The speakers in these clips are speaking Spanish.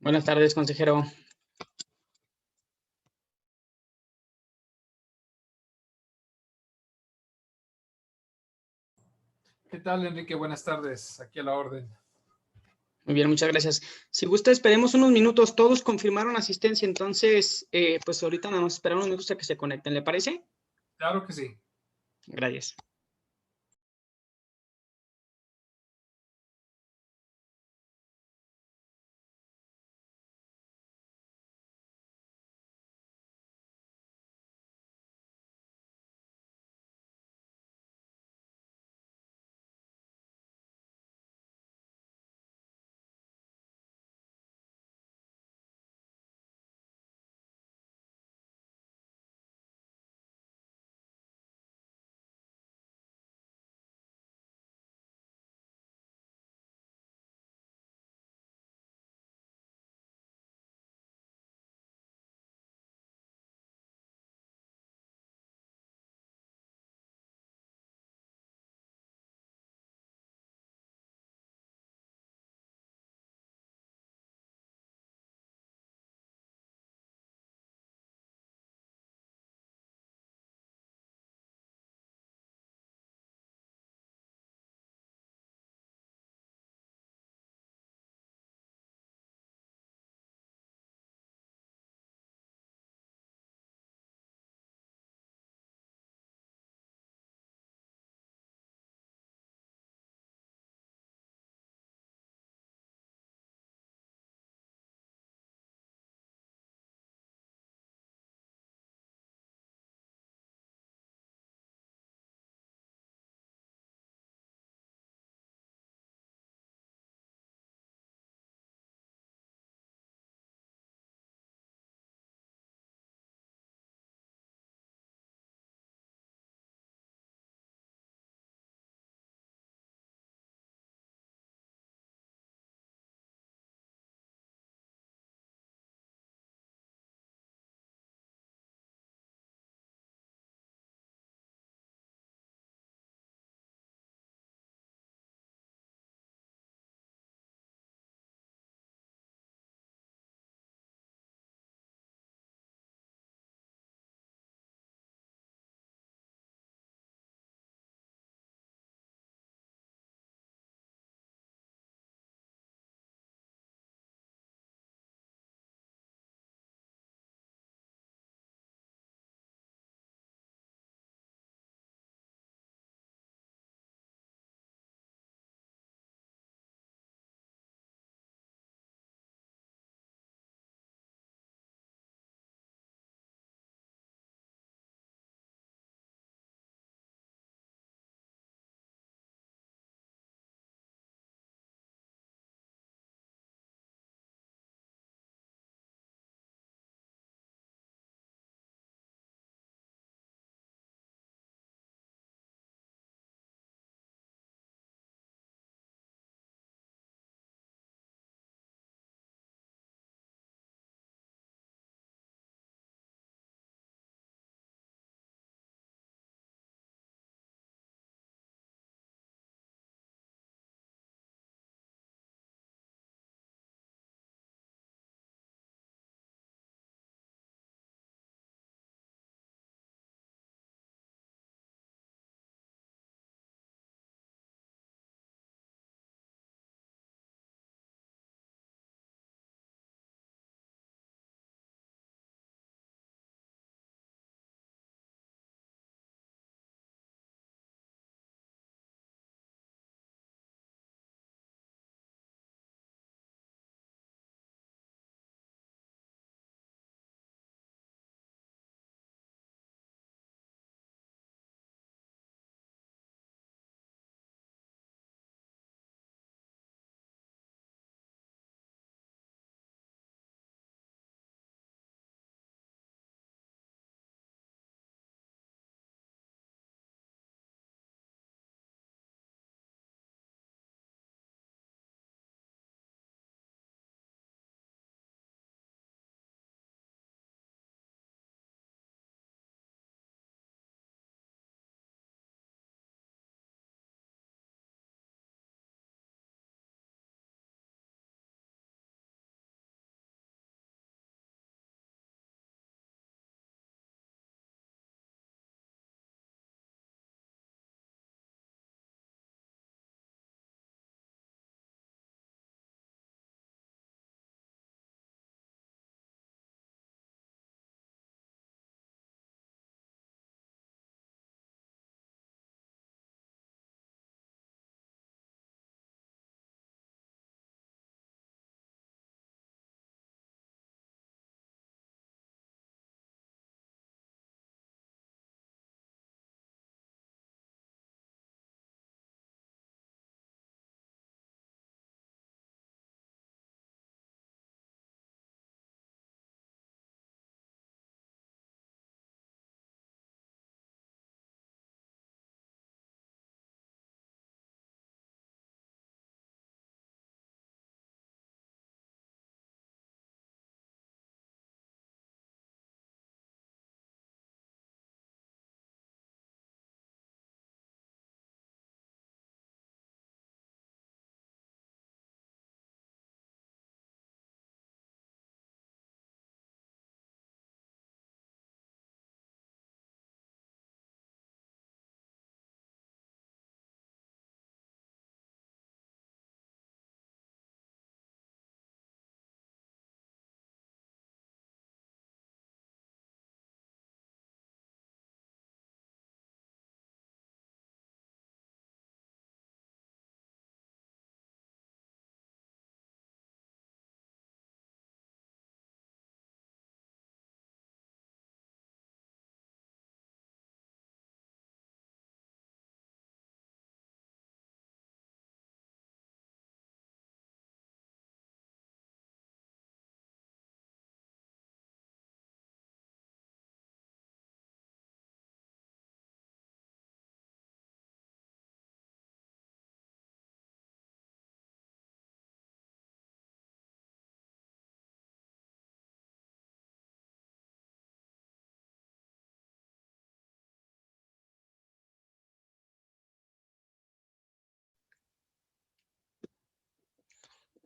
Buenas tardes, consejero. ¿Qué tal, Enrique? Buenas tardes. Aquí a la orden. Muy bien, muchas gracias. Si gusta, esperemos unos minutos. Todos confirmaron asistencia, entonces, pues ahorita vamos a esperar unos minutos a que se conecten. ¿Le parece? Claro que sí. Gracias.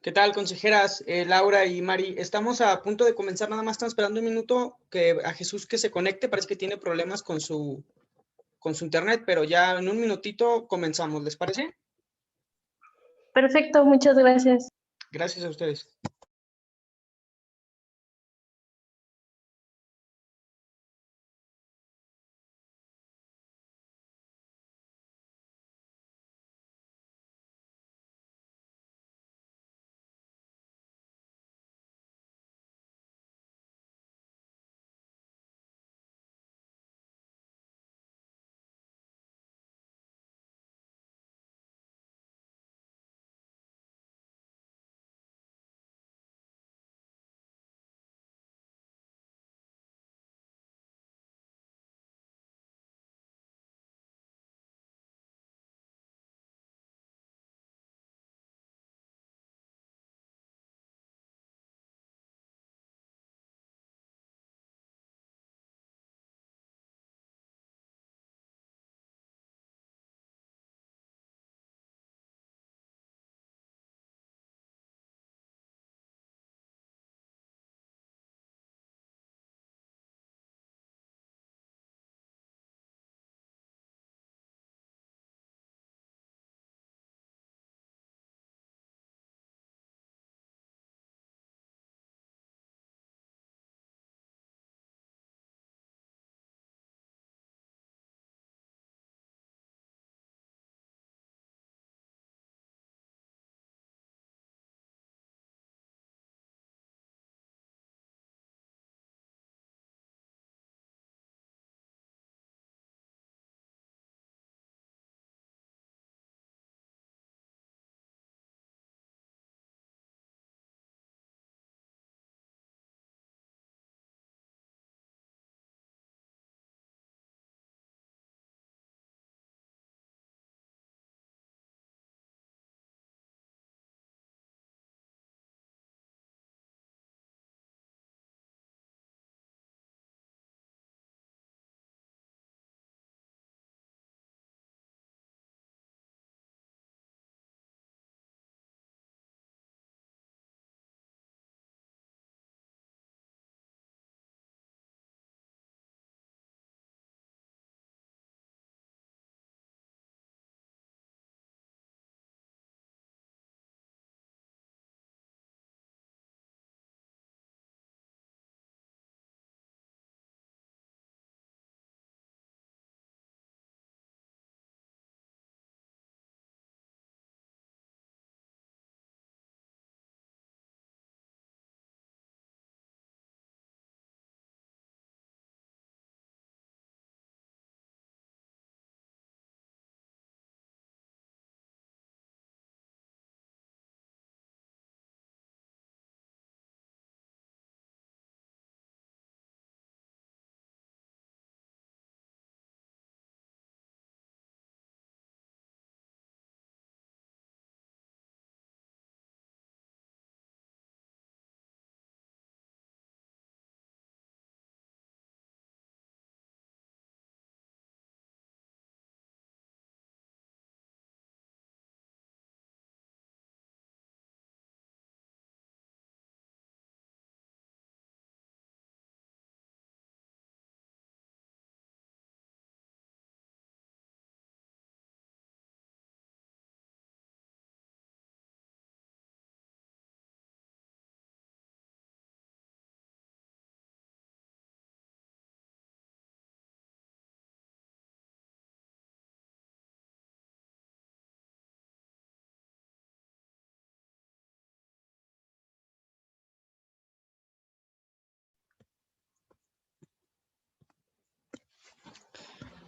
¿Qué tal, consejeras Laura y Mari? Estamos a punto de comenzar, nada más estamos esperando un minuto a Jesús que se conecte, parece que tiene problemas con su internet, pero ya en un minutito comenzamos, ¿les parece? Perfecto, muchas gracias. Gracias a ustedes.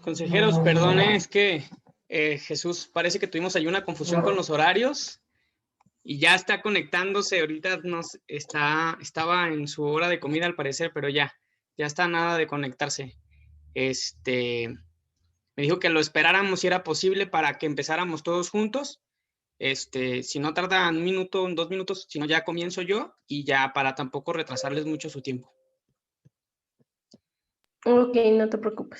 Consejeros, perdone, es que Jesús, parece que tuvimos ahí una confusión con los horarios y ya está conectándose. Ahorita estaba en su hora de comida al parecer, pero ya está nada de conectarse. Me dijo que lo esperáramos si era posible para que empezáramos todos juntos. Si no tarda un minuto, 2 minutos, si no ya comienzo yo y ya para tampoco retrasarles mucho su tiempo. Ok, no te preocupes.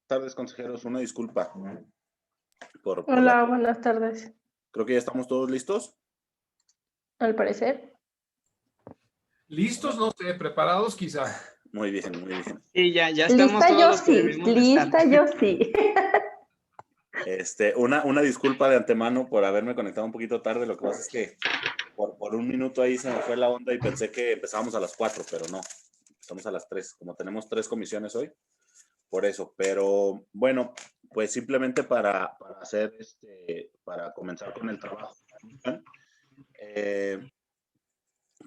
Tardes, consejeros. Una disculpa por Hola, buenas tardes. Creo que ya estamos todos listos. Al parecer. ¿Listos? No sé, preparados quizá. Muy bien, muy bien. Y ya estamos Lista todos yo los que sí, debemos de estar. lista yo sí. Una disculpa de antemano por haberme conectado un poquito tarde. Lo que pasa es que por un minuto ahí se me fue la onda y pensé que empezábamos a las 4, pero no. Estamos a las 3. Como tenemos 3 comisiones hoy, por eso. Pero bueno, pues simplemente para para comenzar con el trabajo.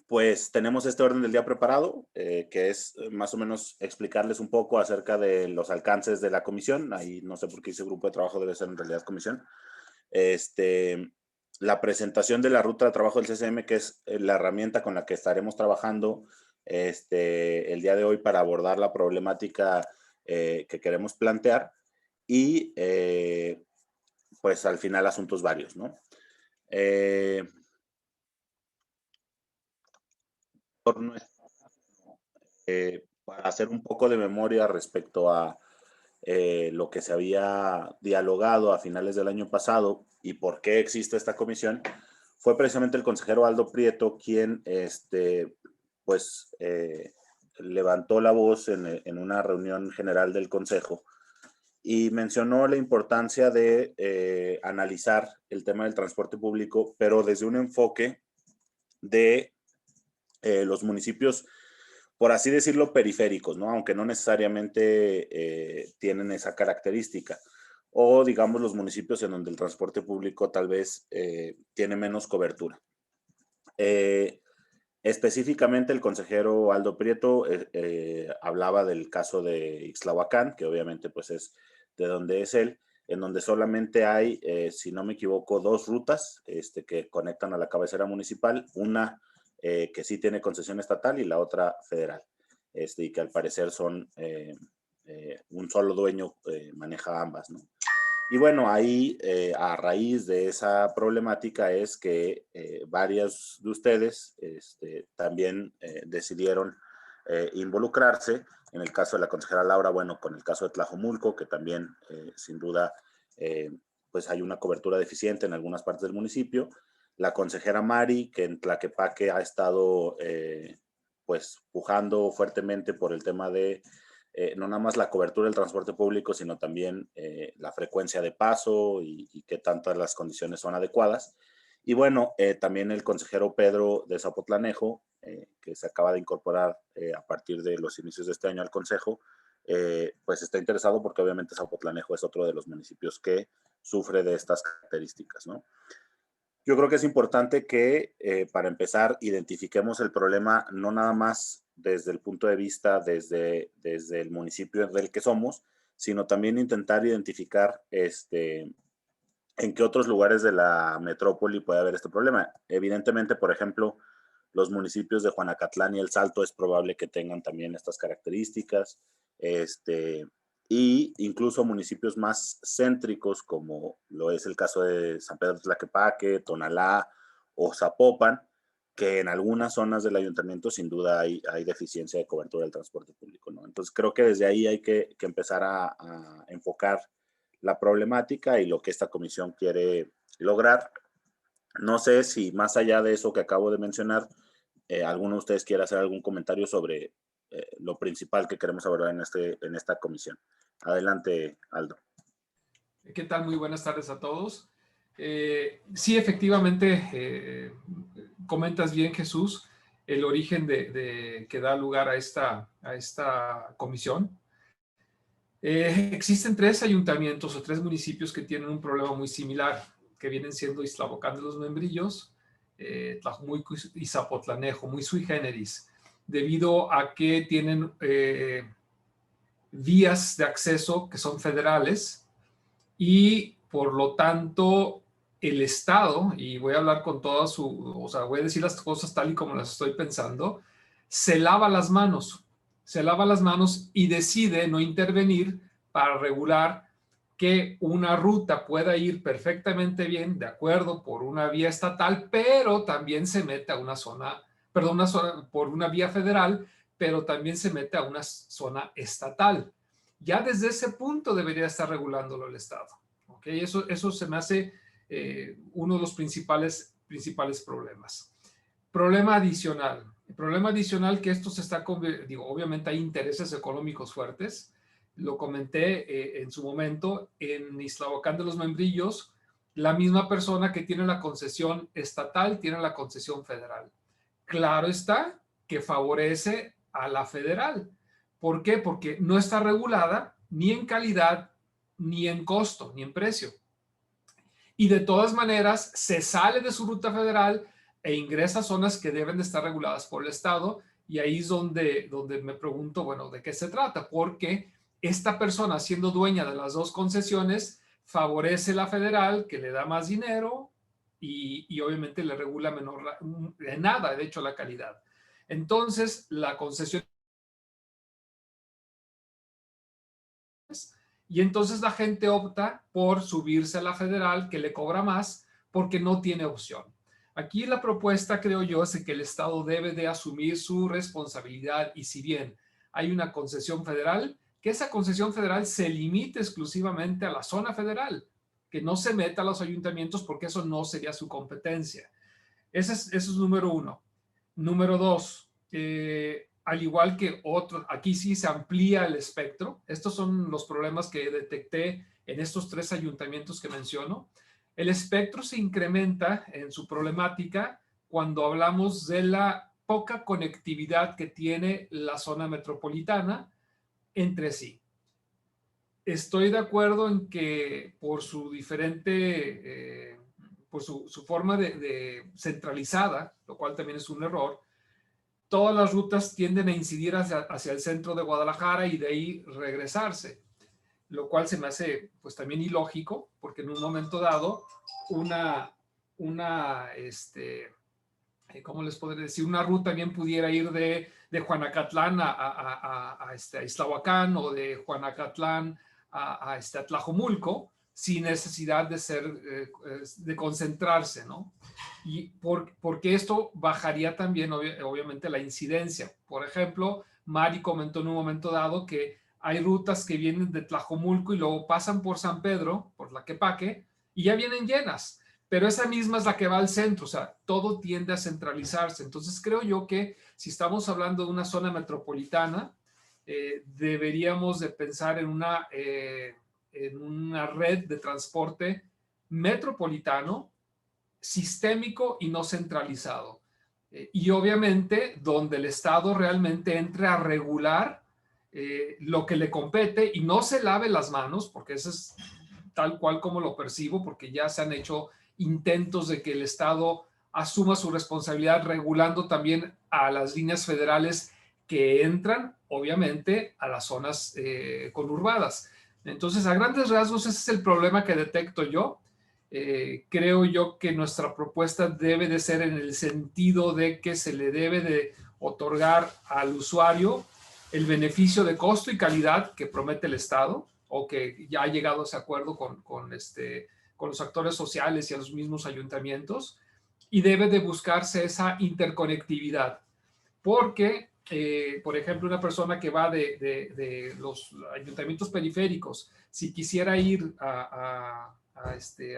Pues tenemos este orden del día preparado, que es más o menos explicarles un poco acerca de los alcances de la comisión. Ahí no sé por qué ese grupo de trabajo debe ser en realidad comisión. La presentación de la ruta de trabajo del CCM, que es la herramienta con la que estaremos trabajando el día de hoy para abordar la problemática que queremos plantear, y pues al final asuntos varios, ¿no? Para hacer un poco de memoria respecto a lo que se había dialogado a finales del año pasado y por qué existe esta comisión, fue precisamente el consejero Aldo Prieto quien pues levantó la voz en una reunión general del consejo y mencionó la importancia de analizar el tema del transporte público, pero desde un enfoque de los municipios, por así decirlo, periféricos, ¿no? Aunque no necesariamente tienen esa característica. O digamos los municipios en donde el transporte público tal vez tiene menos cobertura. Específicamente el consejero Aldo Prieto hablaba del caso de Ixtlahuacán, que obviamente pues es de donde es él, en donde solamente hay, si no me equivoco, 2 rutas que conectan a la cabecera municipal, una que sí tiene concesión estatal y la otra federal, y que al parecer son un solo dueño maneja ambas, ¿no? Y bueno, ahí a raíz de esa problemática es que varios de ustedes también decidieron involucrarse. En el caso de la consejera Laura, bueno, con el caso de Tlajomulco, que también sin duda pues hay una cobertura deficiente en algunas partes del municipio. La consejera Mari, que en Tlaquepaque ha estado pues pujando fuertemente por el tema de no nada más la cobertura del transporte público, sino también la frecuencia de paso y qué tantas las condiciones son adecuadas. Y bueno, también el consejero Pedro de Zapotlanejo, que se acaba de incorporar a partir de los inicios de este año al consejo, pues está interesado porque obviamente Zapotlanejo es otro de los municipios que sufre de estas características, ¿no? Yo creo que es importante que, para empezar, identifiquemos el problema no nada más desde el punto de vista desde el municipio del que somos, sino también intentar identificar en qué otros lugares de la metrópoli puede haber este problema. Evidentemente, por ejemplo, los municipios de Juanacatlán y El Salto es probable que tengan también estas características. Y incluso municipios más céntricos, como lo es el caso de San Pedro Tlaquepaque, Tonalá o Zapopan, que en algunas zonas del ayuntamiento sin duda hay deficiencia de cobertura del transporte público, ¿no? Entonces creo que desde ahí hay que empezar a enfocar la problemática y lo que esta comisión quiere lograr. No sé si más allá de eso que acabo de mencionar, alguno de ustedes quiera hacer algún comentario sobre lo principal que queremos abordar en esta comisión. Adelante, Aldo. ¿Qué tal? Muy buenas tardes a todos. Sí, efectivamente, comentas bien, Jesús, el origen que da lugar a esta comisión. Existen 3 ayuntamientos o 3 municipios que tienen un problema muy similar, que vienen siendo Ixtlahuacán de los Membrillos, Tlajomulco y Zapotlanejo, muy sui generis, debido a que tienen vías de acceso que son federales y por lo tanto el Estado, y voy a hablar con toda o sea, voy a decir las cosas tal y como las estoy pensando, se lava las manos y decide no intervenir para regular que una ruta pueda ir perfectamente bien de acuerdo por una vía estatal, pero también se mete a una zona, perdón, por una vía federal, pero también se mete a una zona estatal. Ya desde ese punto debería estar regulándolo el Estado. ¿Okay? Eso se me hace uno de los principales problemas. Problema adicional. El problema adicional que esto se está, obviamente hay intereses económicos fuertes. Lo comenté en su momento en Ixtlahuacán de los Membrillos. La misma persona que tiene la concesión estatal tiene la concesión federal. Claro está que favorece a la federal. ¿Por qué? Porque no está regulada ni en calidad, ni en costo, ni en precio. Y de todas maneras se sale de su ruta federal e ingresa a zonas que deben de estar reguladas por el Estado. Y ahí es donde me pregunto, bueno, ¿de qué se trata? Porque esta persona, siendo dueña de las dos concesiones, favorece la federal, que le da más dinero y obviamente le regula nada, de hecho, la calidad. Entonces, la concesión... Y entonces la gente opta por subirse a la federal, que le cobra más, porque no tiene opción. Aquí la propuesta, creo yo, es que el Estado debe de asumir su responsabilidad, y si bien hay una concesión federal, que esa concesión federal se limite exclusivamente a la zona federal, que no se meta a los ayuntamientos, porque eso no sería su competencia. Ese es número uno. Número dos, al igual que otros, aquí sí se amplía el espectro. Estos son los problemas que detecté en estos 3 ayuntamientos que menciono. El espectro se incrementa en su problemática cuando hablamos de la poca conectividad que tiene la zona metropolitana entre sí. Estoy de acuerdo en que por su diferente, por su forma de centralizada, lo cual también es un error, todas las rutas tienden a incidir hacia el centro de Guadalajara y de ahí regresarse, lo cual se me hace pues también ilógico, porque en un momento dado ¿cómo les podría decir? Una ruta bien pudiera ir de Juanacatlán a Ixtlahuacán, o de Juanacatlán a Tlajomulco, sin necesidad de concentrarse, ¿no? Y porque esto bajaría también, obviamente, la incidencia. Por ejemplo, Mari comentó en un momento dado que hay rutas que vienen de Tlajomulco y luego pasan por San Pedro, por Tlaquepaque, y ya vienen llenas. Pero esa misma es la que va al centro, o sea, todo tiende a centralizarse. Entonces creo yo que si estamos hablando de una zona metropolitana, deberíamos de pensar en una red de transporte metropolitano, sistémico y no centralizado. Y obviamente donde el Estado realmente entre a regular lo que le compete y no se lave las manos, porque eso es tal cual como lo percibo, porque ya se han hecho intentos de que el Estado asuma su responsabilidad regulando también a las líneas federales que entran, obviamente, a las zonas conurbadas. Entonces, a grandes rasgos, ese es el problema que detecto yo. Creo yo que nuestra propuesta debe de ser en el sentido de que se le debe de otorgar al usuario el beneficio de costo y calidad que promete el Estado, o que ya ha llegado a ese acuerdo con los actores sociales y a los mismos ayuntamientos, y debe de buscarse esa interconectividad, porque, por ejemplo, una persona que va de los ayuntamientos periféricos, si quisiera ir a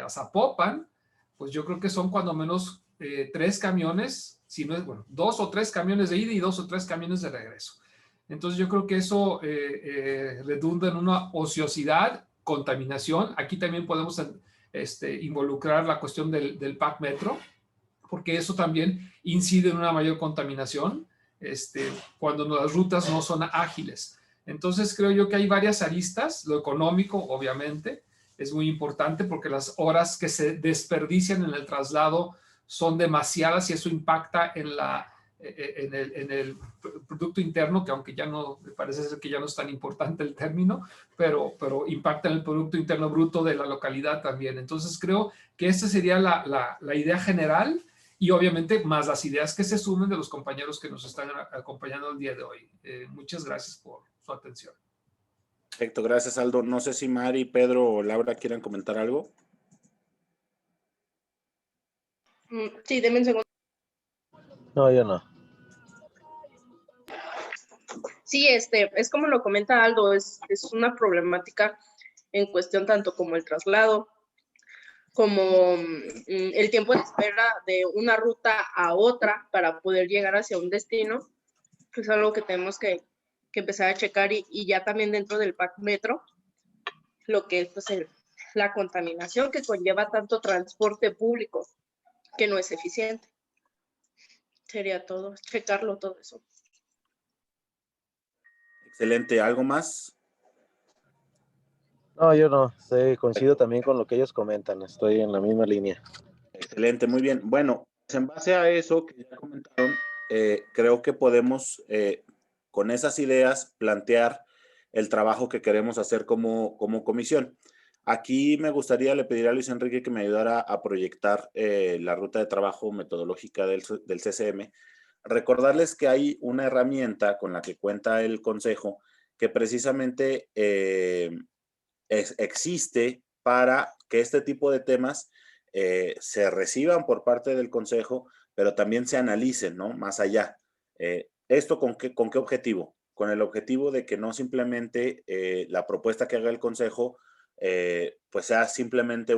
Zapopan, pues yo creo que son cuando menos 3 camiones, si no es, bueno, 2 o 3 camiones de ida y 2 o 3 camiones de regreso. Entonces yo creo que eso redunda en una ociosidad, contaminación. Aquí también podemos involucrar la cuestión del PAC Metro, porque eso también incide en una mayor contaminación cuando las rutas no son ágiles. Entonces creo yo que hay varias aristas. Lo económico, obviamente, es muy importante, porque las horas que se desperdician en el traslado son demasiadas y eso impacta en el Producto Interno, que aunque ya no, me parece ser que ya no es tan importante el término, pero impacta en el Producto Interno Bruto de la localidad también. Entonces creo que esta sería la idea general, y obviamente más las ideas que se sumen de los compañeros que nos están acompañando el día de hoy. Muchas gracias por su atención. Perfecto, gracias, Aldo. No sé si Mari, Pedro o Laura quieran comentar algo. Sí, denme un segundo. No, yo no. Sí, es como lo comenta Aldo, es una problemática en cuestión tanto como el traslado, como el tiempo de espera de una ruta a otra para poder llegar hacia un destino. Es algo que tenemos que empezar a checar y ya también dentro del PAC Metro, lo que es pues, la contaminación que conlleva tanto transporte público, que no es eficiente. Sería todo, checarlo todo eso. Excelente. ¿Algo más? No, yo no, coincido también con lo que ellos comentan, estoy en la misma línea. Excelente, muy bien. Bueno, pues en base a eso que ya comentaron, creo que podemos, con esas ideas, plantear el trabajo que queremos hacer como comisión. Aquí me gustaría, le pediría a Luis Enrique que me ayudara a proyectar la ruta de trabajo metodológica del CCM. Recordarles que hay una herramienta con la que cuenta el Consejo que precisamente existe para que este tipo de temas se reciban por parte del Consejo, pero también se analicen, ¿no? Más allá. ¿Esto con qué objetivo? Con el objetivo de que no simplemente la propuesta que haga el Consejo pues sea simplemente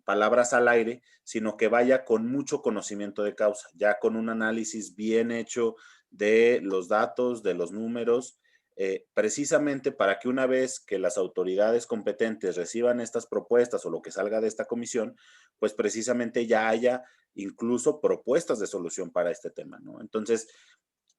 palabras al aire, sino que vaya con mucho conocimiento de causa, ya con un análisis bien hecho de los datos, de los números, precisamente para que una vez que las autoridades competentes reciban estas propuestas o lo que salga de esta comisión, pues precisamente ya haya incluso propuestas de solución para este tema, ¿no? Entonces,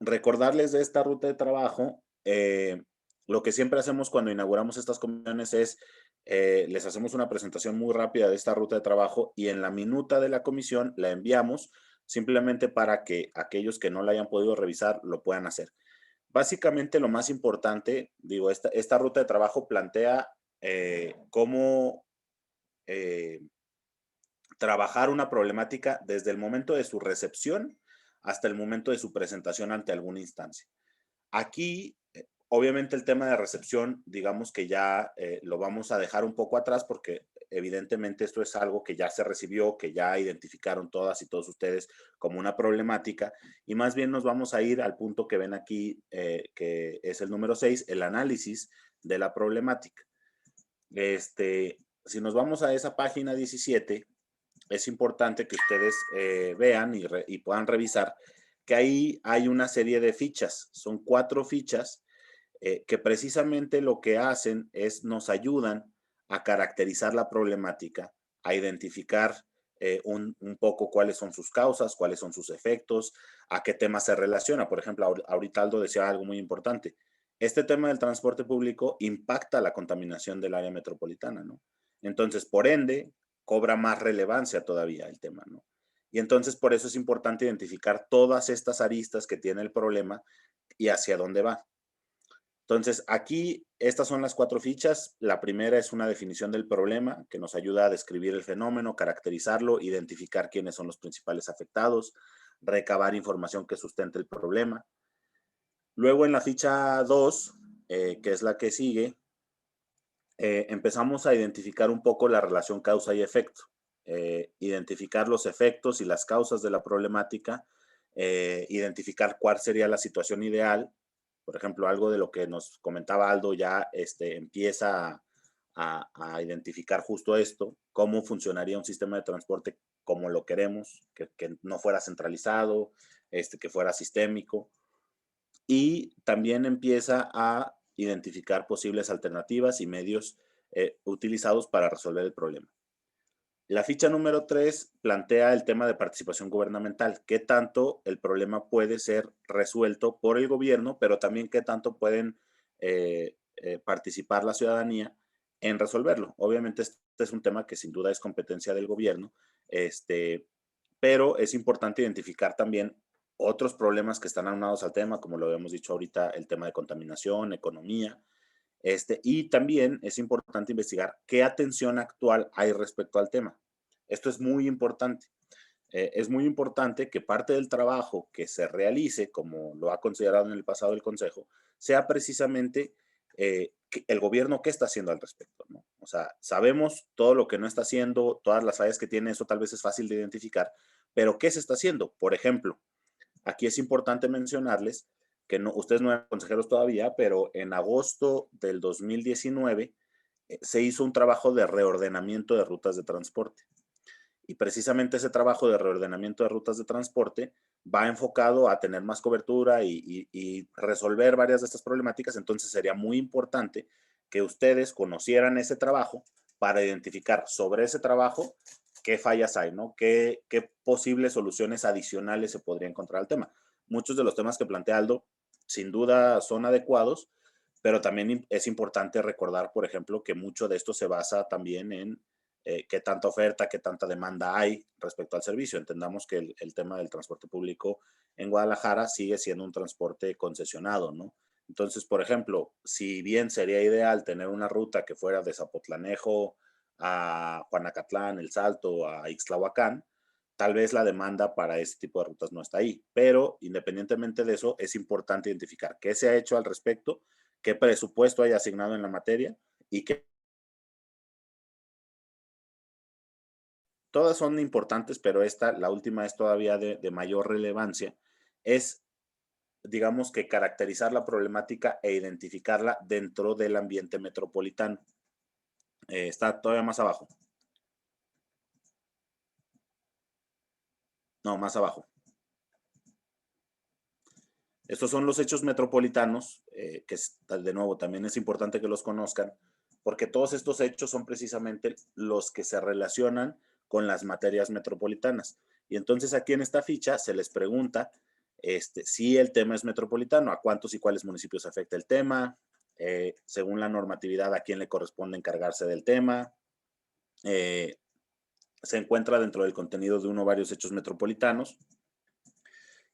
recordarles de esta ruta de trabajo, lo que siempre hacemos cuando inauguramos estas comisiones es, les hacemos una presentación muy rápida de esta ruta de trabajo y en la minuta de la comisión la enviamos simplemente para que aquellos que no la hayan podido revisar lo puedan hacer. Básicamente lo más importante, digo, esta ruta de trabajo plantea cómo trabajar una problemática desde el momento de su recepción hasta el momento de su presentación ante alguna instancia. Aquí, obviamente el tema de recepción, digamos que ya lo vamos a dejar un poco atrás porque evidentemente esto es algo que ya se recibió, que ya identificaron todas y todos ustedes como una problemática y más bien nos vamos a ir al punto que ven aquí, que es el número 6, el análisis de la problemática. Si nos vamos a esa página 17, es importante que ustedes vean y puedan revisar que ahí hay una serie de fichas, son 4 fichas que precisamente lo que hacen es nos ayudan a caracterizar la problemática, a identificar un poco cuáles son sus causas, cuáles son sus efectos, a qué tema se relaciona. Por ejemplo, ahorita Aldo decía algo muy importante. Este tema del transporte público impacta la contaminación del área metropolitana, ¿no? Entonces, por ende, cobra más relevancia todavía el tema, ¿no? Y entonces por eso es importante identificar todas estas aristas que tiene el problema y hacia dónde va. Entonces, aquí estas son las 4 fichas. La primera es una definición del problema que nos ayuda a describir el fenómeno, caracterizarlo, identificar quiénes son los principales afectados, recabar información que sustente el problema. Luego en la ficha 2, que es la que sigue, empezamos a identificar un poco la relación causa y efecto. Identificar los efectos y las causas de la problemática, identificar cuál sería la situación ideal. Por ejemplo, algo de lo que nos comentaba Aldo ya empieza a identificar justo esto, cómo funcionaría un sistema de transporte como lo queremos, que no fuera centralizado, que fuera sistémico. Y también empieza a identificar posibles alternativas y medios utilizados para resolver el problema. La ficha número 3 plantea el tema de participación gubernamental. ¿Qué tanto el problema puede ser resuelto por el gobierno, pero también qué tanto pueden participar la ciudadanía en resolverlo? Obviamente este es un tema que sin duda es competencia del gobierno, pero es importante identificar también otros problemas que están aunados al tema, como lo habíamos dicho ahorita, el tema de contaminación, economía, y también es importante investigar qué atención actual hay respecto al tema. Esto es muy importante. Es muy importante que parte del trabajo que se realice, como lo ha considerado en el pasado el Consejo, sea precisamente el gobierno qué está haciendo al respecto, ¿no? O sea, sabemos todo lo que no está haciendo, todas las fallas que tiene, eso tal vez es fácil de identificar, pero ¿qué se está haciendo? Por ejemplo, aquí es importante mencionarles que no, ustedes no eran consejeros todavía, pero en agosto del 2019 se hizo un trabajo de reordenamiento de rutas de transporte. Y precisamente ese trabajo de reordenamiento de rutas de transporte va enfocado a tener más cobertura y resolver varias de estas problemáticas. Entonces sería muy importante que ustedes conocieran ese trabajo para identificar sobre ese trabajo qué fallas hay, ¿no? ¿Qué posibles soluciones adicionales se podría encontrar al tema? Muchos de los temas que plantea Aldo sin duda son adecuados, pero también es importante recordar, por ejemplo, que mucho de esto se basa también en qué tanta oferta, qué tanta demanda hay respecto al servicio. Entendamos que el tema del transporte público en Guadalajara sigue siendo un transporte concesionado, ¿no? Entonces, por ejemplo, si bien sería ideal tener una ruta que fuera de Zapotlanejo a Juanacatlán, El Salto, a Ixtlahuacán, tal vez la demanda para ese tipo de rutas no está ahí. Pero independientemente de eso, es importante identificar qué se ha hecho al respecto, qué presupuesto hay asignado en la materia y qué. Todas son importantes, pero la última es todavía de mayor relevancia, es, digamos que caracterizar la problemática e identificarla dentro del ambiente metropolitano. Está todavía más abajo. No, más abajo. Estos son los hechos metropolitanos, que de nuevo también es importante que los conozcan, porque todos estos hechos son precisamente los que se relacionan con las materias metropolitanas. Y entonces aquí en esta ficha se les pregunta si el tema es metropolitano, a cuántos y cuáles municipios afecta el tema, según la normatividad a quién le corresponde encargarse del tema, se encuentra dentro del contenido de uno o varios hechos metropolitanos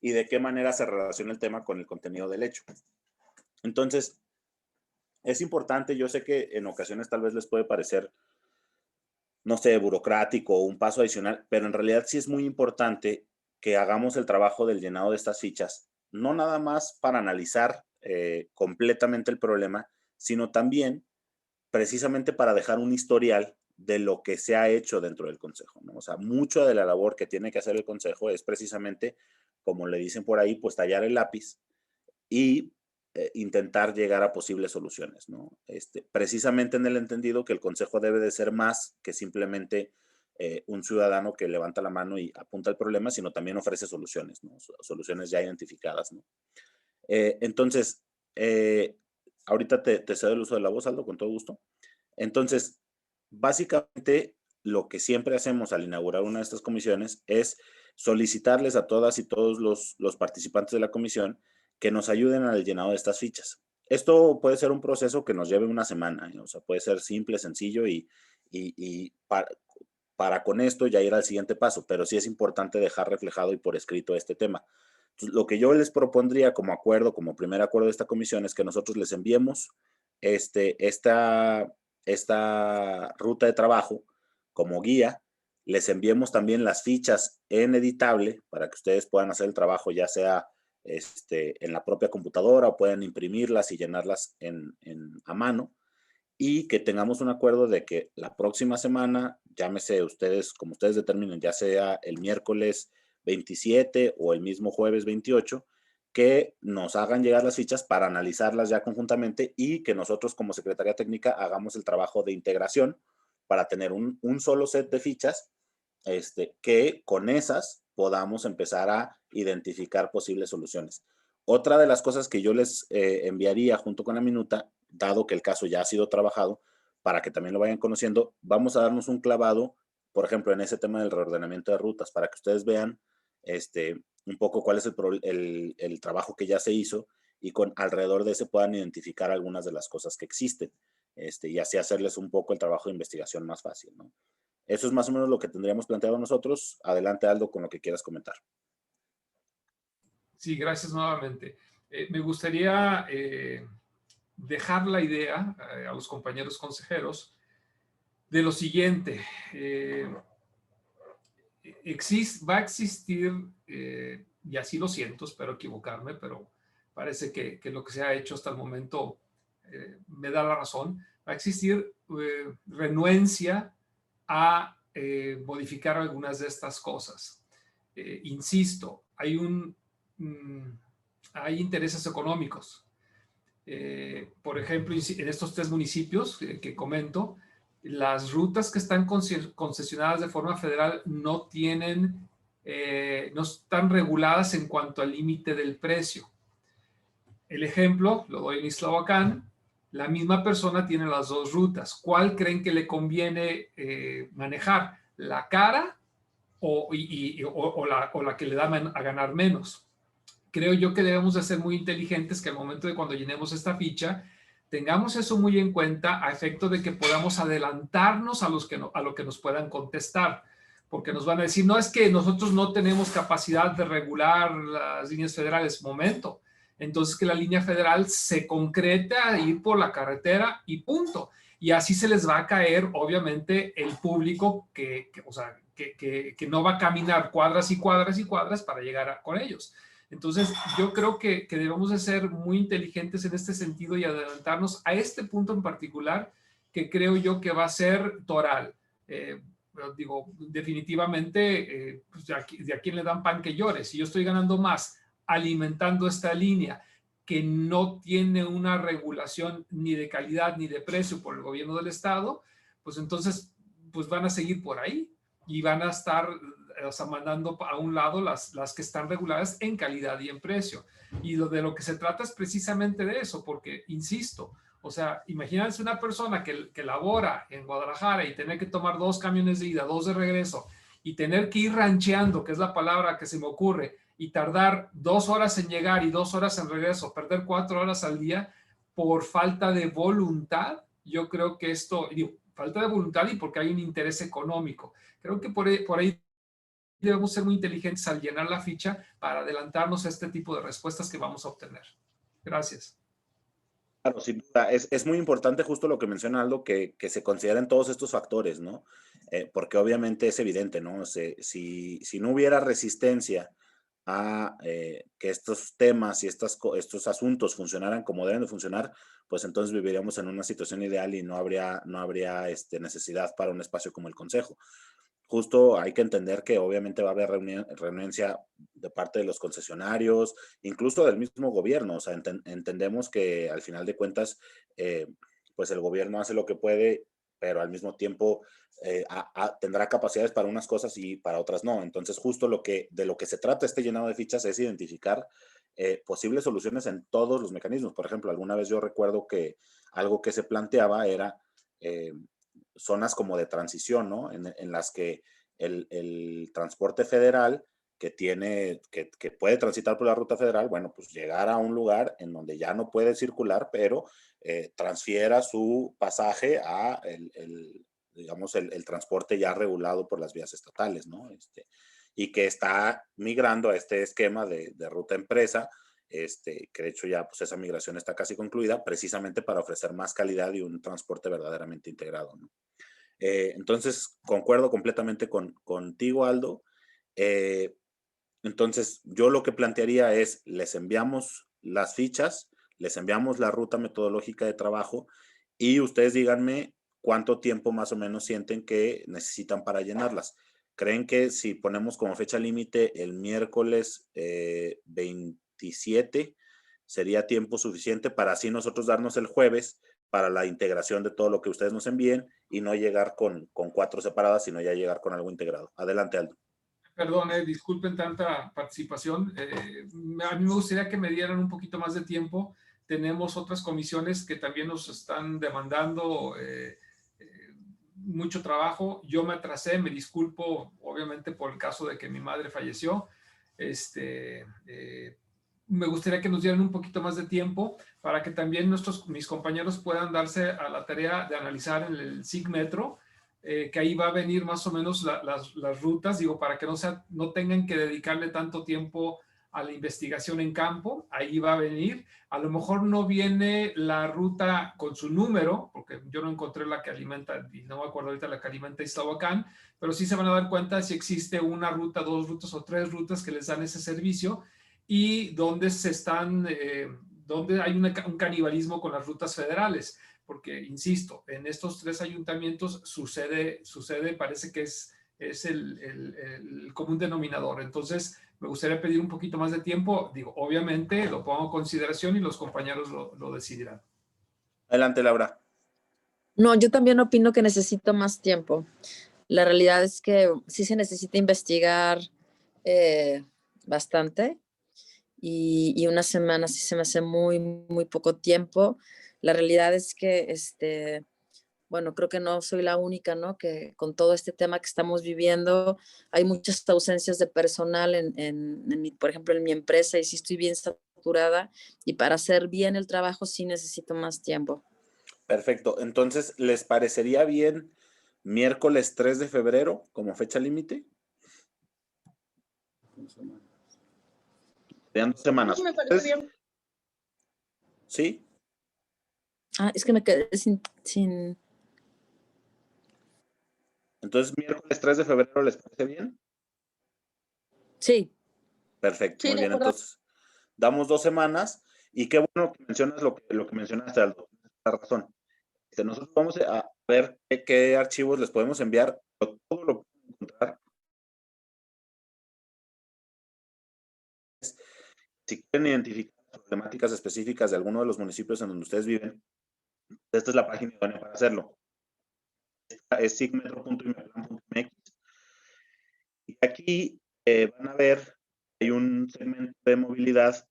y de qué manera se relaciona el tema con el contenido del hecho. Entonces, es importante, yo sé que en ocasiones tal vez les puede parecer, no sé, burocrático o un paso adicional, pero en realidad sí es muy importante que hagamos el trabajo del llenado de estas fichas, no nada más para analizar completamente el problema, sino también precisamente para dejar un historial de lo que se ha hecho dentro del consejo, ¿no? O sea, mucho de la labor que tiene que hacer el consejo es precisamente, como le dicen por ahí, pues tallar el lápiz y intentar llegar a posibles soluciones, ¿no? Precisamente en el entendido que el consejo debe de ser más que simplemente un ciudadano que levanta la mano y apunta el problema, sino también ofrece soluciones, ¿no? Soluciones ya identificadas, ¿no? Entonces, ahorita te cedo el uso de la voz, Aldo, con todo gusto. Entonces, básicamente, lo que siempre hacemos al inaugurar una de estas comisiones es solicitarles a todas y todos los participantes de la comisión que nos ayuden al llenado de estas fichas. Esto puede ser un proceso que nos lleve una semana, o sea, puede ser simple, sencillo y para con esto ya ir al siguiente paso, pero sí es importante dejar reflejado y por escrito este tema. Entonces, lo que yo les propondría como acuerdo, como primer acuerdo de esta comisión, es que nosotros les enviemos esta ruta de trabajo como guía, les enviemos también las fichas en editable para que ustedes puedan hacer el trabajo ya sea en la propia computadora o puedan imprimirlas y llenarlas a mano, y que tengamos un acuerdo de que la próxima semana, llámese ustedes, como ustedes determinen, ya sea el miércoles 27 o el mismo jueves 28, que nos hagan llegar las fichas para analizarlas ya conjuntamente y que nosotros como Secretaría Técnica hagamos el trabajo de integración para tener un solo set de fichas que con esas podamos empezar a identificar posibles soluciones. Otra de las cosas que yo les enviaría junto con la minuta, dado que el caso ya ha sido trabajado, para que también lo vayan conociendo, vamos a darnos un clavado, por ejemplo, en ese tema del reordenamiento de rutas, para que ustedes vean un poco cuál es el trabajo que ya se hizo y alrededor de ese puedan identificar algunas de las cosas que existen y así hacerles un poco el trabajo de investigación más fácil, ¿no? Eso es más o menos lo que tendríamos planteado nosotros. Adelante, Aldo, con lo que quieras comentar. Sí, gracias nuevamente. Me gustaría dejar la idea a los compañeros consejeros de lo siguiente. Va a existir, y así lo siento, espero equivocarme, pero parece que lo que se ha hecho hasta el momento me da la razón. Va a existir renuencia a modificar algunas de estas cosas. Insisto, hay hay intereses económicos. Por ejemplo, en estos 3 municipios que comento, las rutas que están concesionadas de forma federal no están reguladas en cuanto al límite del precio. El ejemplo lo doy en Ixtlahuacán. La misma persona tiene las 2 rutas. ¿Cuál creen que le conviene manejar? ¿La cara o la que le da a ganar menos? Creo yo que debemos de ser muy inteligentes, que al momento de cuando llenemos esta ficha, tengamos eso muy en cuenta a efecto de que podamos adelantarnos a lo que nos puedan contestar, porque nos van a decir, no, es que nosotros no tenemos capacidad de regular las líneas federales. Momento. Entonces que la línea federal se concrete a ir por la carretera y punto. Y así se les va a caer, obviamente, el público que no va a caminar cuadras y cuadras y cuadras para llegar con ellos. Entonces, yo creo que debemos de ser muy inteligentes en este sentido y adelantarnos a este punto en particular, que creo yo que va a ser toral. Digo, definitivamente, pues de a quién le dan pan que llore. Si yo estoy ganando más alimentando esta línea que no tiene una regulación ni de calidad ni de precio por el gobierno del estado, pues entonces pues van a seguir por ahí y van a estar mandando a un lado las que están reguladas en calidad y en precio. Y de lo que se trata es precisamente de eso, porque, insisto, o sea, imagínense una persona que labora en Guadalajara y tener que tomar 2 camiones de ida, 2 de regreso, y tener que ir rancheando, que es la palabra que se me ocurre, y tardar 2 horas en llegar y 2 horas en regreso, perder 4 horas al día por falta de voluntad. Yo creo que esto, digo, falta de voluntad y porque hay un interés económico. Creo que por ahí debemos ser muy inteligentes al llenar la ficha para adelantarnos a este tipo de respuestas que vamos a obtener. Gracias. Claro, sin duda. Es muy importante justo lo que menciona Aldo, que se consideren todos estos factores, ¿no? Porque obviamente es evidente, ¿no? Si no hubiera resistencia a que estos temas y estos asuntos funcionaran como deben de funcionar, pues entonces viviríamos en una situación ideal y no habría necesidad para un espacio como el Consejo. Justo hay que entender que obviamente va a haber renuencia de parte de los concesionarios, incluso del mismo gobierno. O sea, entendemos que al final de cuentas, pues el gobierno hace lo que puede, pero al mismo tiempo tendrá capacidades para unas cosas y para otras no. Entonces, justo de lo que se trata este llenado de fichas es identificar posibles soluciones en todos los mecanismos. Por ejemplo, alguna vez yo recuerdo que algo que se planteaba era zonas como de transición, ¿no? En las que el transporte federal que puede transitar por la ruta federal, bueno, pues llegar a un lugar en donde ya no puede circular, pero transfiera su pasaje a digamos, el transporte ya regulado por las vías estatales, ¿no? Y que está migrando a este esquema de ruta empresa, que de hecho ya pues esa migración está casi concluida, precisamente para ofrecer más calidad y un transporte verdaderamente integrado, ¿no? Entonces, concuerdo completamente contigo, Aldo. Entonces, yo lo que plantearía es, les enviamos las fichas, les enviamos la ruta metodológica de trabajo y ustedes díganme cuánto tiempo más o menos sienten que necesitan para llenarlas. ¿Creen que si ponemos como fecha límite el miércoles 27 sería tiempo suficiente para así nosotros darnos el jueves para la integración de todo lo que ustedes nos envíen y no llegar con 4 separadas, sino ya llegar con algo integrado? Adelante, Aldo. Perdón, disculpen tanta participación. A mí me gustaría que me dieran un poquito más de tiempo. Tenemos otras comisiones que también nos están demandando mucho trabajo. Yo me atrasé, me disculpo, obviamente, por el caso de que mi madre falleció. Me gustaría que nos dieran un poquito más de tiempo para que también mis compañeros puedan darse a la tarea de analizar en el SIG Metro, que ahí va a venir más o menos las rutas, digo, para que no tengan que dedicarle tanto tiempo a la investigación en campo. Ahí va a venir. A lo mejor no viene la ruta con su número, porque yo no encontré la que alimenta, y no me acuerdo ahorita la que alimenta Ixtlahuacán, pero sí se van a dar cuenta si existe una ruta, 2 rutas o 3 rutas que les dan ese servicio y dónde donde hay un canibalismo con las rutas federales. Porque, insisto, en estos 3 ayuntamientos sucede, parece que es el común denominador. Entonces, Me gustaría pedir un poquito más de tiempo. Digo, obviamente lo pongo en consideración y los compañeros lo decidirán. Adelante, Laura. No, yo también opino que necesito más tiempo. La realidad es que sí se necesita investigar bastante y una semana sí se me hace muy, muy poco tiempo. La realidad es que, bueno, creo que no soy la única, ¿no? Que con todo este tema que estamos viviendo, hay muchas ausencias de personal por ejemplo, en mi empresa y sí estoy bien saturada y para hacer bien el trabajo sí necesito más tiempo. Perfecto. Entonces, ¿les parecería bien miércoles 3 de febrero como fecha límite? Serían 2 semanas. Me parece bien. ¿Sí? Ah, es que me quedé sin... Entonces, miércoles 3 de febrero, ¿les parece bien? Sí. Perfecto, Sí, muy de bien. acuerdo. Entonces, damos 2 semanas y qué bueno que mencionas lo que mencionaste, Aldo. Tienes la razón. Nosotros vamos a ver qué archivos les podemos enviar, pero todo lo pueden encontrar. Si quieren identificar problemáticas específicas de alguno de los municipios en donde ustedes viven, esta es la página idónea para hacerlo. Esta es sigmetro.imeplan.mx. Y aquí van a ver, hay un segmento de movilidad.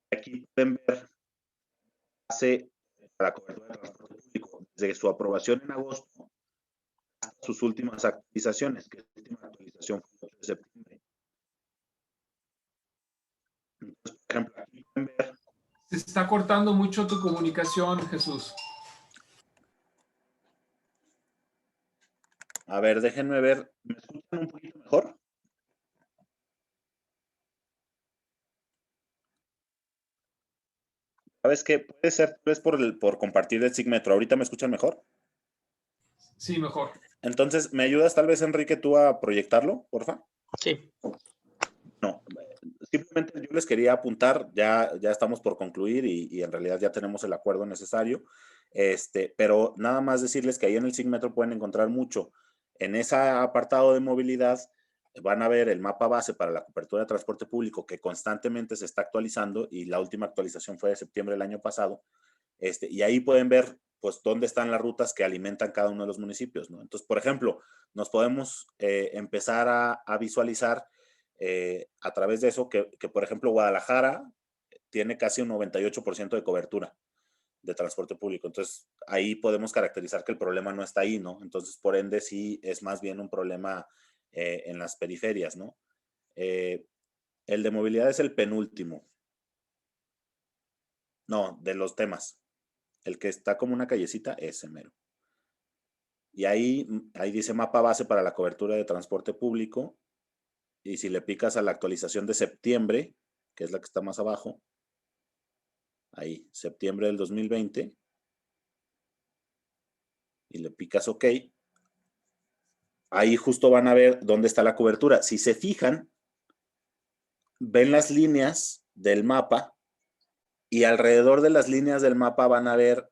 Aquí pueden ver la cobertura de transporte público desde su aprobación en agosto hasta sus últimas actualizaciones, que la última actualización fue el 8 de septiembre. Entonces, por ejemplo, aquí pueden ver. Se está cortando mucho tu comunicación, Jesús. A ver, déjenme ver. ¿Me escuchan un poquito mejor? ¿Sabes qué? Puede ser tal vez por compartir el Sigmetro. ¿Ahorita me escuchan mejor? Sí, mejor. Entonces, ¿me ayudas tal vez, Enrique, tú a proyectarlo, porfa? Sí. No, simplemente yo les quería apuntar, ya estamos por concluir y en realidad ya tenemos el acuerdo necesario, pero nada más decirles que ahí en el Sigmetro pueden encontrar mucho. En ese apartado de movilidad van a ver el mapa base para la cobertura de transporte público que constantemente se está actualizando y la última actualización fue de septiembre del año pasado, y ahí pueden ver pues dónde están las rutas que alimentan cada uno de los municipios, ¿no? Entonces, por ejemplo, nos podemos empezar a visualizar a través de eso que, por ejemplo, Guadalajara tiene casi un 98% de cobertura de transporte público. Entonces, ahí podemos caracterizar que el problema no está ahí, ¿no? Entonces, por ende, sí es más bien un problema en las periferias, ¿no? El de movilidad es el penúltimo. No, de los temas. El que está como una callecita, ese mero. Y ahí dice mapa base para la cobertura de transporte público. Y si le picas a la actualización de septiembre, que es la que está más abajo, ahí, septiembre del 2020, y le picas OK, ahí justo van a ver dónde está la cobertura. Si se fijan, ven las líneas del mapa y alrededor de las líneas del mapa van a ver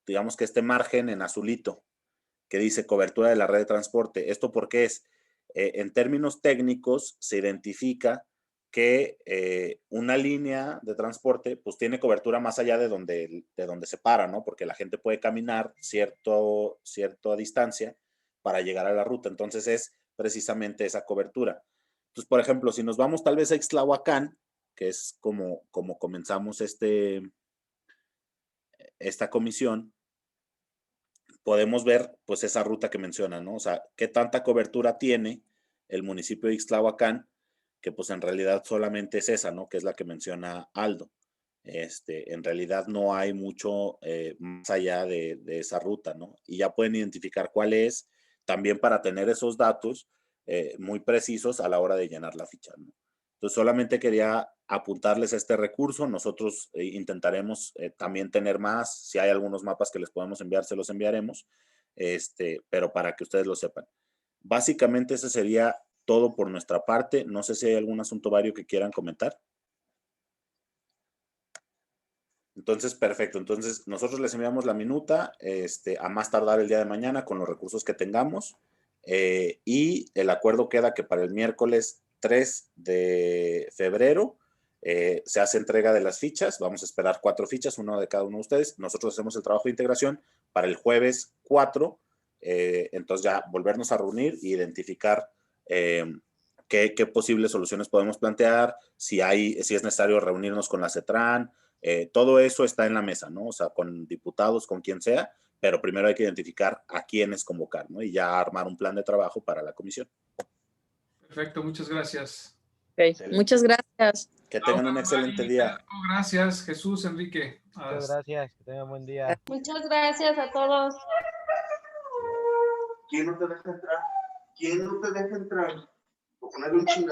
digamos que este margen en azulito que dice cobertura de la red de transporte. ¿Esto por qué es? En términos técnicos se identifica que una línea de transporte pues tiene cobertura más allá de donde se para, ¿no? Porque la gente puede caminar cierta distancia para llegar a la ruta. Entonces es precisamente esa cobertura. Entonces, por ejemplo, si nos vamos tal vez a Ixtlahuacán, que es como comenzamos esta comisión, podemos ver pues esa ruta que menciona, ¿no? O sea, qué tanta cobertura tiene el municipio de Ixtlahuacán, que pues en realidad solamente es esa, ¿no? Que es la que menciona Aldo. En realidad no hay mucho más allá de esa ruta, ¿no? Y ya pueden identificar cuál es, también para tener esos datos muy precisos a la hora de llenar la ficha, ¿no? Entonces solamente quería apuntarles a este recurso. Nosotros intentaremos también tener más. Si hay algunos mapas que les podemos enviar, se los enviaremos, pero para que ustedes lo sepan. Básicamente ese sería todo por nuestra parte. No sé si hay algún asunto vario que quieran comentar. Entonces, perfecto. Entonces, nosotros les enviamos la minuta a más tardar el día de mañana con los recursos que tengamos. y el acuerdo queda que para el miércoles 3 de febrero se hace entrega de las fichas. Vamos a esperar 4 fichas, una de cada uno de ustedes. Nosotros hacemos el trabajo de integración para el jueves 4. Entonces ya volvernos a reunir e identificar qué posibles soluciones podemos plantear, si es necesario reunirnos con la CETRAN. Todo eso está en la mesa, ¿no? O sea, con diputados, con quien sea, pero primero hay que identificar a quiénes convocar, ¿no? Y ya armar un plan de trabajo para la comisión. Perfecto, muchas gracias. Okay. Muchas gracias. Que tengan un excelente día. Gracias, Jesús, Enrique. Muchas gracias, que tengan buen día. Muchas gracias a todos. ¿Quién no te deja entrar? ¿Quién no te deja entrar? Por ponerle un chingado.